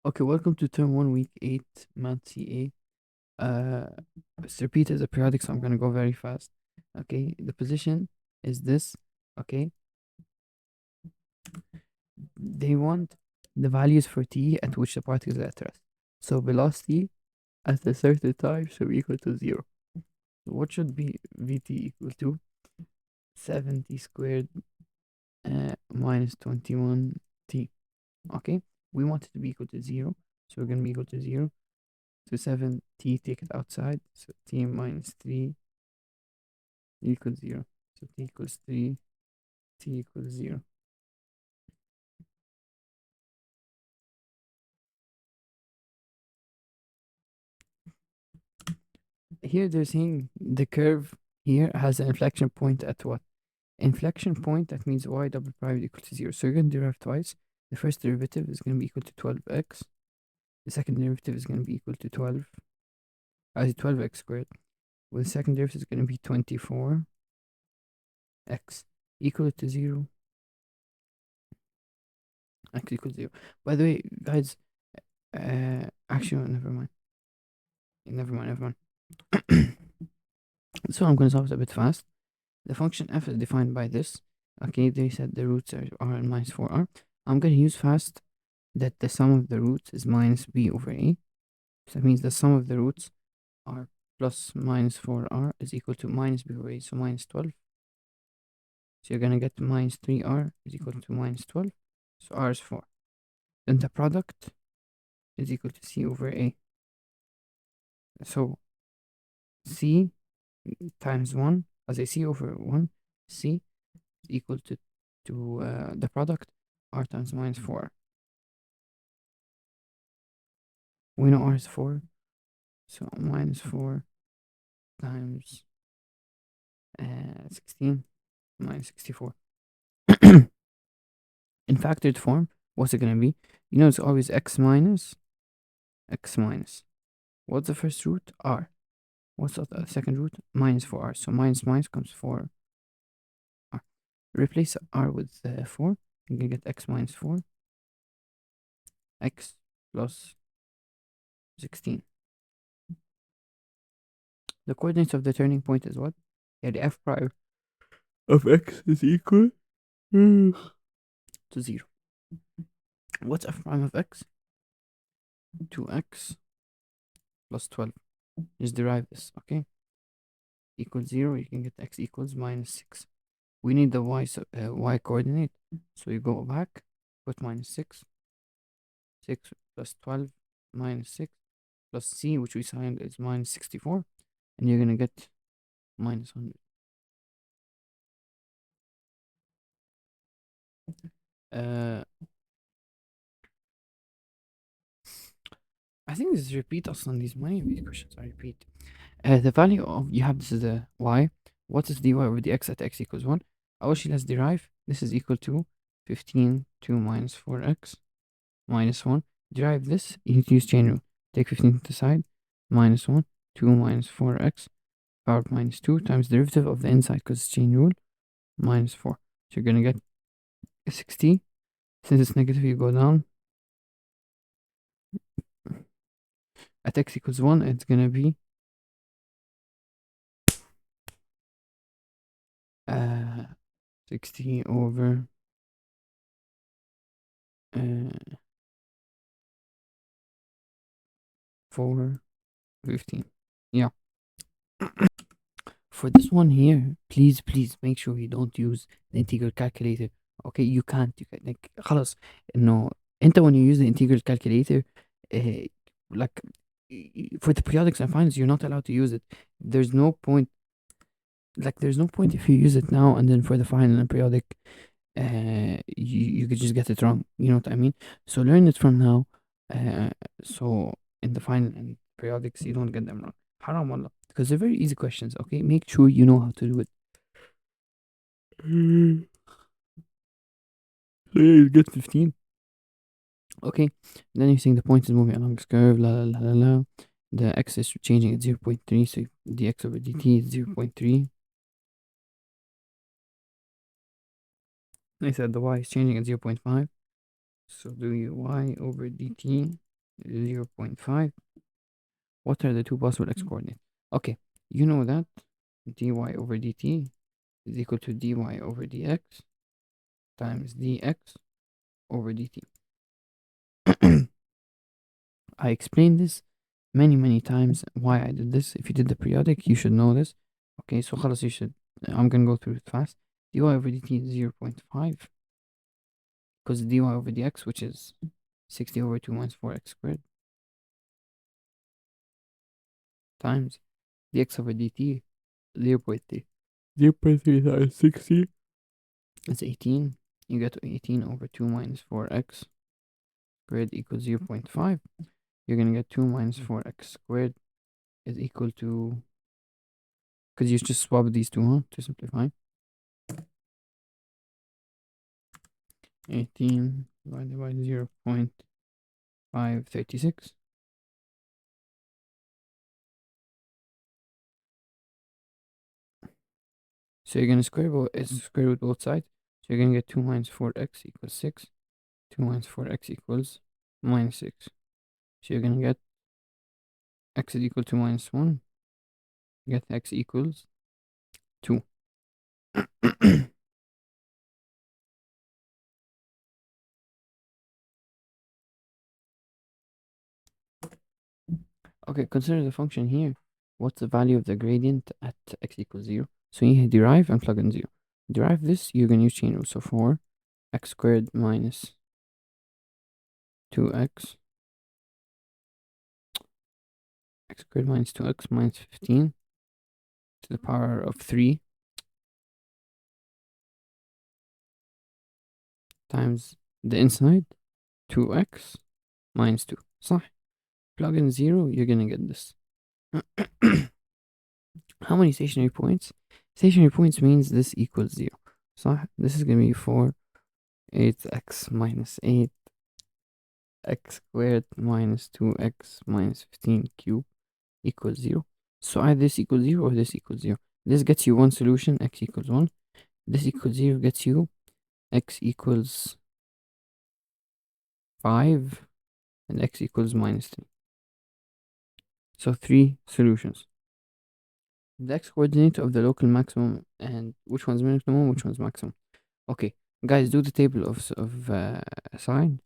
Okay, welcome to term 1, week 8, math CA. Let's repeat as a periodic, so I'm gonna go very fast. Okay, the position is this. Okay, they want the values for t at which the particle is at rest. So velocity at a certain time should be equal to 0. What should be Vt equal to? 70 squared minus 21 t. Okay, we want it to be equal to 0, so we're gonna be equal to 0. To 7 t, take it outside, so t minus 3 equals 0. So t equals 3, t equals 0. Here they're saying the curve here has an inflection point at what? Inflection point, that means y double prime equal to 0. So you're going to derive twice. The first derivative is going to be equal to 12x. The second derivative is going to be equal to 12x squared. Well, the second derivative is going to be 24x equal to 0. X equals 0. By the way, guys, actually, never mind. Never mind. So I'm going to solve it a bit fast. The function f is defined by this. Okay, they said the roots are r and minus 4r. I'm going to use fast that the sum of the roots is minus b over a. So that means the sum of the roots r plus minus 4r is equal to minus b over a, so minus 12. So you're going to get minus 3r is equal to minus 12. So r is 4. Then the product is equal to c over a. So c times 1, as I c over 1, c is equal to the product r times minus 4. We know r is 4, so minus 4 times 16 minus 64. In factored form, what's it going to be? You know, it's always x minus. What's the first root? R. What's the second root? Minus 4r. So minus minus comes 4r. Replace r with 4. You can get x minus 4. X plus 16. The coordinates of the turning point is what? Yeah, the f prime of x is equal to 0. What's f prime of x? 2x plus 12. Just derive this, okay? Equals 0, you can get x equals minus 6. We need the y coordinate, so you go back, put minus 6. 6 plus 12 minus 6 plus c, which we signed, is minus 64. And you're going to get minus 100. I think this is repeat on these many of these questions are repeat. The value of, you have, this is the y. What is dy over dx at x equals 1? Actually, let's derive. This is equal to 15 2 minus 4x minus 1. Derive this, you need to use chain rule. Take 15 to the side, minus 1, 2 minus 4x, power of minus 2 times derivative of the inside, because it's chain rule, minus 4. So you're going to get 60. Since it's negative, you go down. At x equals 1, it's going to be 60 over 4, 15. Yeah. For this one here, please make sure you don't use the integral calculator. Okay, you can't. Like خلاص انه انت when you use the integral calculator, like for the periodics and finals, you're not allowed to use it. There's no point. Like there's no point if you use it now and then for the final and periodic, you could just get it wrong. You know what I mean? So learn it from now. So in the final and periodics, you don't get them wrong. Haram wallah. Because they're very easy questions, okay? Make sure you know how to do it. So yeah, you get 15. Okay. Then you're saying the point is moving along this curve, la la la la la. The x is changing at 0.3, so dx over dt is 0.3. I said the y is changing at 0.5. So do you y over dt 0.5. What are the two possible x coordinates? Okay, you know that dy over dt is equal to dy over dx times dx over dt. I explained this many times why I did this. If you did the periodic, you should know this. Okay, so خلاص you should. I'm gonna go through it fast. dy over dt is 0.5 because dy over dx, which is 60 over 2 minus 4x squared, times dx over dt 0.3. 0.3 times 60 is 18. You get 18 over 2 minus 4x squared equals 0.5. You're gonna get 2 minus 4x squared is equal to, because you just swap these two, huh, to simplify. 18 divided by 0.536. So you're gonna square root both sides. So you're gonna get 2 minus 4x equals 6. 2 minus 4x equals minus 6. So you're gonna get x is equal to minus 1. Get x equals 2. Okay, consider the function here. What's the value of the gradient at x equals 0? So you derive and plug in 0. Derive this, you're going to use chain rule. So 4 x squared minus 2x, x squared minus 2x minus 15 to the power of 3 times the inside 2x minus 2. صح. Plug in 0, you're going to get this. How many stationary points? Stationary points means this equals 0. So this is going to be 4 8x minus 8 x squared minus 2x minus 15 cube equals 0. So either this equals 0 or this equals 0. This gets you one solution, x equals 1. This equals 0 gets you x equals 5 and x equals minus 3. So 3 solutions. The x coordinate of the local maximum and which one's minimum, which one's maximum. Okay, guys, do the table of sine.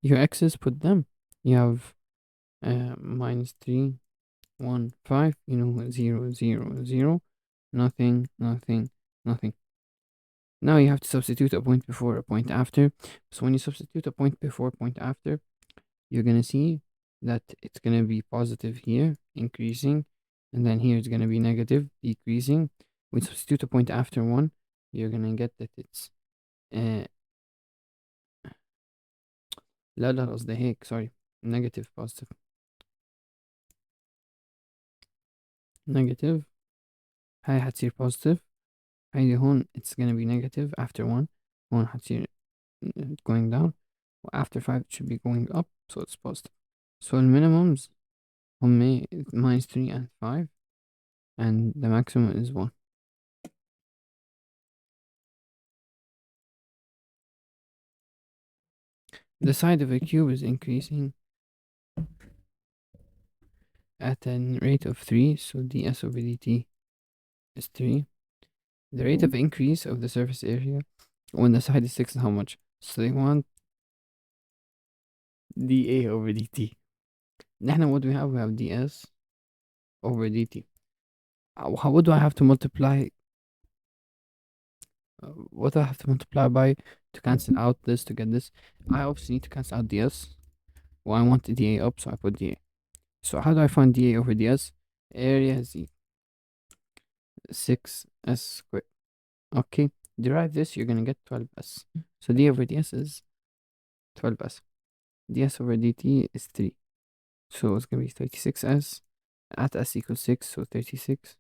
Your x's, put them. You have minus 3, 1, 5, 0, 0, 0, nothing, nothing, nothing. Now you have to substitute a point before, a point after. So when you substitute a point before, point after, you're gonna see that it's gonna be positive here, increasing, and then here it's gonna be negative, decreasing. When you substitute a point after one, you're gonna get that it's لا لا قصدي هيك sorry negative positive negative هاي حتصير positive هيدي هون it's gonna be negative after 1 هون حتصير going down after 5 it should be going up so it's positive so the minimums هم minus 3 and 5 and the maximum is 1. The side of a cube is increasing at a rate of 3 so ds over dt is 3. The rate of increase of the surface area when the side is 6 is how much? So they want dA over dt. نحن what do we have? We have ds over dt. What do I have to multiply? What do I have to multiply by to cancel out this to get this? I obviously need to cancel out ds. Well, I want the dA up, so I put dA. So how do I find dA over ds? Area is 6s squared. Okay, derive this, you're gonna get 12s. So d over ds is 12s. ds over dt is 3. So it's gonna be 36s at s equals 6, so 36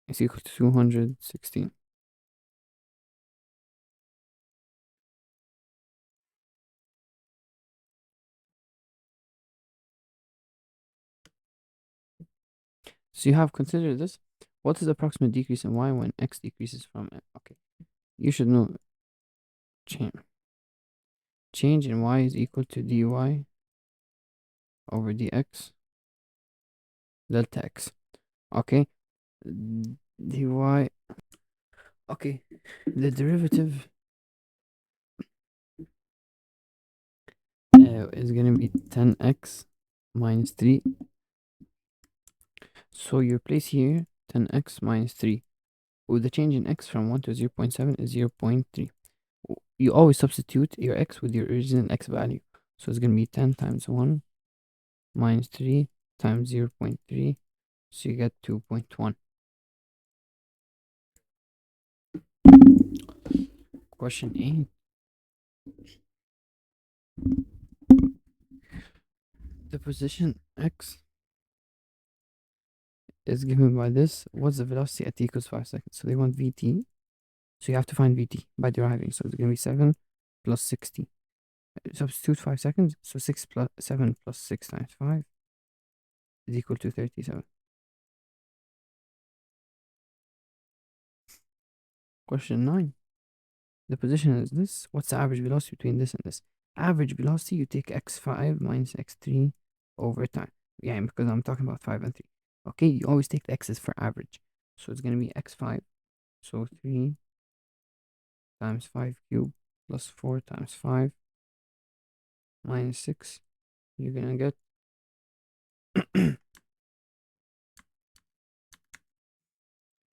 is equal to 216. So you have considered this. What is the approximate decrease in y when x decreases from it? Okay, you should know change in y is equal to dy over dx delta x. Okay, dy. Okay, the derivative is gonna be 10x minus 3. So your place here 10x minus 3. With the change in x from 1 to 0.7 is 0.3. You always substitute your x with your original x value. So it's going to be 10 times 1 minus 3 times 0.3. So you get 2.1. Question 8. The position x is given by this. What's the velocity at t equals 5 seconds? So they want vt. So you have to find vt by deriving. So it's going to be 7 plus 60. Substitute 5 seconds. So 6 plus 7 plus 6 times 5 is equal to 37. Question 9. The position is this. What's the average velocity between this and this? Average velocity, you take x5 minus x3 over time. Yeah, because I'm talking about 5 and 3. Okay, you always take the x's for average. So it's going to be x5. So 3 times 5 cubed plus 4 times 5 minus 6. You're going to get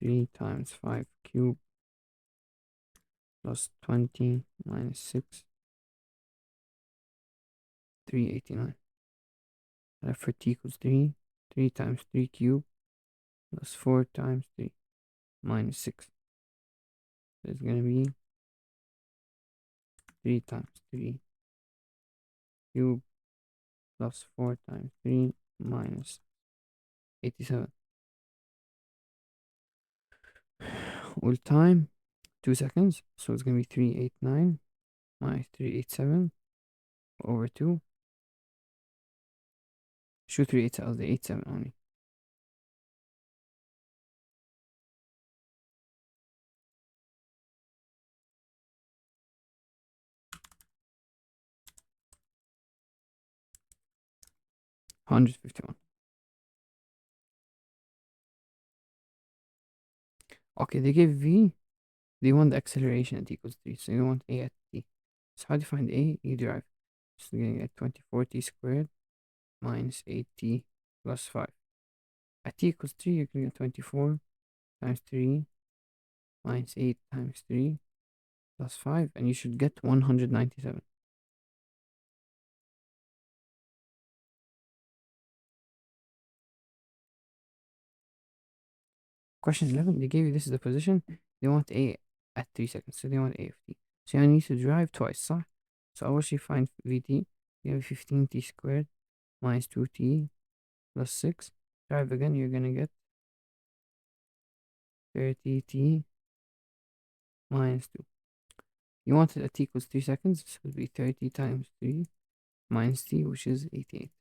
3 times 5 cubed plus 20 minus 6. 389. And for t equals 3. 3 times 3 cubed plus 4 times 3 minus 6. So it's going to be 3 times 3 cubed plus 4 times 3 minus 87. Will time 2 seconds. So it's going to be 389 minus 387 over 2. Shoot 387, the 87 only. 151. Okay, they gave v. They want the acceleration at equals 3. So you want a at t. So how do you find a? You derive. So you're going to get 24t squared minus 8t plus 5. At t equals 3, you're going to get 24 times 3 minus 8 times 3 plus 5, and you should get 197. Question 11, they gave you this is the position. They want a at 3 seconds, so they want a of t. So I need to derive twice, صح? So I will actually find vt. You have 15t squared minus 2t plus 6. Derive again, you're going to get 30t minus 2. You want it at t equals 3 seconds, so it would be 30 times 3 minus t, which is 88.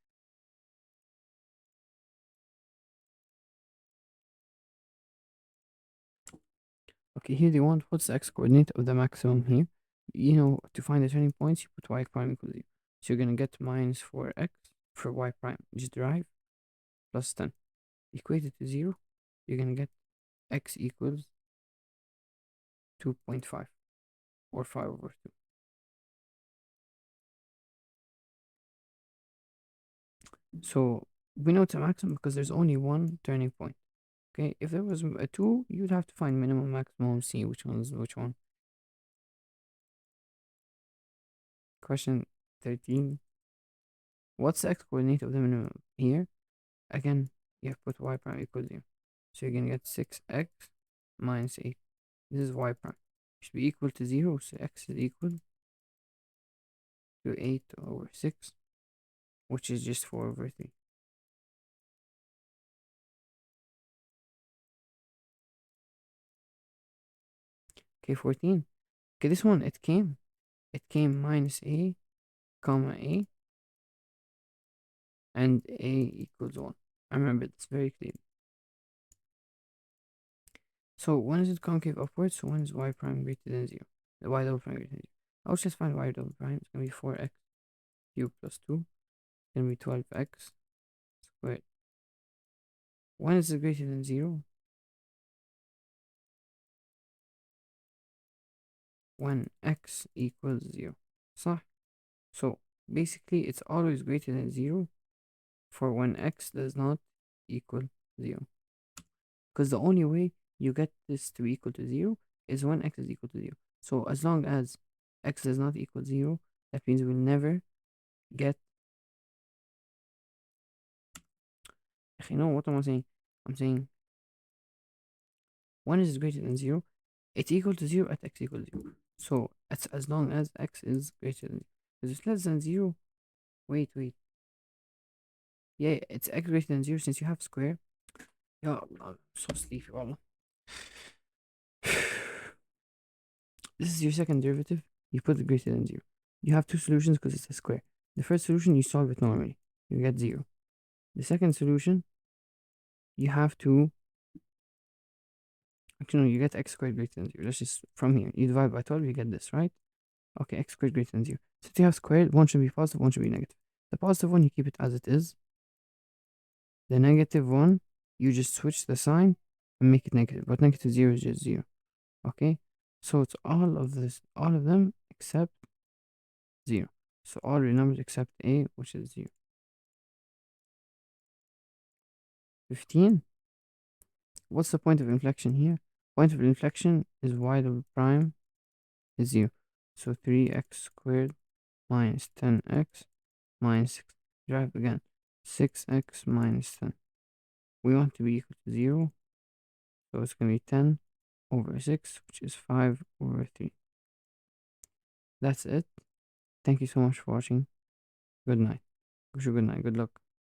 Okay, here they want what's the x coordinate of the maximum here. You know, to find the turning points, you put y prime equals 0. So you're going to get minus 4x for y prime. Just derive plus 10. Equate it to 0. You're going to get x equals 2.5 or 5 over 2. So we know it's a maximum because there's only one turning point. Okay, if there was a 2, you'd have to find minimum, maximum, see which one's which one. Question 13. What's the x coordinate of the minimum? Here, again, you have to put y prime equals 0. So you're going to get 6x minus 8. This is y prime. Should be equal to 0, so x is equal to 8 over 6, which is just 4 over 3. Okay, 14. Okay, this one, it came minus a, comma a, and a equals 1. I remember this very clearly. So when is it concave upwards? So when is y prime greater than 0? The y double prime greater than 0. I'll just find y double prime. It's going to be 4x cubed plus 2. It's going to be 12x squared. When is it greater than 0? When x equals 0. صح? So basically it's always greater than 0 for when x does not equal 0. Because the only way you get this to equal to 0 is when x is equal to 0. So as long as x does not equal 0, that means we'll never get. You know what am I saying? I'm saying when is greater than 0, it's equal to 0 at x equals 0. So it's as long as x is greater than 0. Because it's less than 0, wait. Yeah, it's x greater than 0 since you have square. Yeah, I'm so sleepy, wallah. This is your second derivative. You put it greater than 0. You have two solutions because it's a square. The first solution, you solve it normally. You get 0. The second solution, you have to. Actually, no, you get x squared greater than 0. That's just from here. You divide by 12, you get this, right? Okay, x squared greater than 0. Since you have squared, one should be positive, one should be negative. The positive one, you keep it as it is. The negative one, you just switch the sign and make it negative. But negative 0 is just 0. Okay? So it's all of them except 0. So all the numbers except a, which is 0. 15. What's the point of inflection here? Point of inflection is y double prime is 0. So 3x squared minus 10x minus 6. Drive again. 6x minus 10. We want to be equal to 0. So it's going to be 10 over 6, which is 5 over 3. That's it. Thank you so much for watching. Good night. Wish you good night. Good luck.